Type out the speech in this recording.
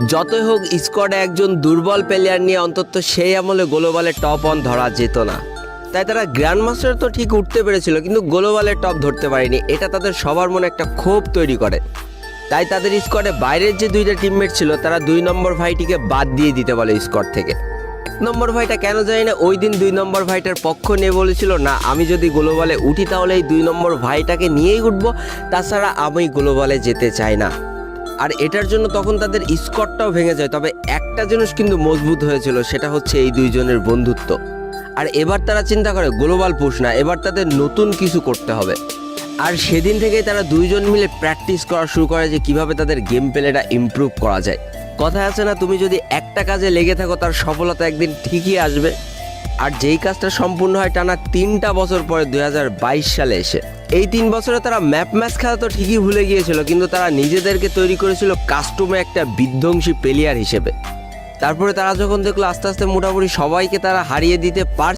যতই হোক স্কোয়াডে একজন দুর্বল প্লেয়ার নিয়ে অন্তত সেই আমলে গ্লোবালে টপ অন ধরা যেত না। তাই তারা গ্র্যান্ড মাস্টার তো ঠিক উঠতে পেরেছিল, কিন্তু গ্লোবালে টপ ধরতে পারেনি। এটা তাদের সবার মনে একটা ক্ষোভ তৈরি করে। তাই তাদের স্কোয়াডে বাইরের যে দুইটা টিমমেট ছিল তারা 2 নম্বর ভাইটিকে বাদ দিয়ে দিতে বলে স্কোয়াড থেকে। 1 নম্বর ভাইটা কেন জানি না ওই দিন 2 নম্বর ভাইটার পক্ষ নিয়ে বলেছিল, না আমি যদি গ্লোবালে উঠি তাহলে এই 2 নম্বর ভাইটাকে নিয়েই উঠবো, তাছাড়া আমি গ্লোবালে যেতে চাই না। আর এটার জন্য তখন তাদের স্কোয়াডটাও ভেঙে যায়। তবে একটা জিনিস কিন্তু মজবুত হয়েছিল, সেটা হচ্ছে এই দুইজনের বন্ধুত্ব। আর এবার তারা চিন্তা করে গ্লোবাল পুশ না, এবার তাদের নতুন কিছু করতে হবে। আর সেদিন থেকেই তারা দুইজন মিলে প্র্যাকটিস করা শুরু করে যে কিভাবে তাদের গেম প্লেটা ইমপ্রুভ করা যায়। কথা আছে না, তুমি যদি একটা কাজে লেগে থাকো তার সফলতা একদিন ঠিকই আসবে। আর যেই কাজটা সম্পূর্ণ হয় টানা 3টা বছর পরে 2022 সালে এসে। এই 3 বছরে তারা ম্যাপ ম্যাচ খেলা তো ঠিকই ভুলে গিয়েছিল, কিন্তু তারা নিজেদেরকে তৈরি করেছিল কাস্টমে একটা বিধ্বংসী প্লেয়ার হিসেবে। তারপরে তারা যখন দেখলো আস্তে আস্তে মোটামুটি সবাইকে তারা হারিয়ে দিতে পারছে,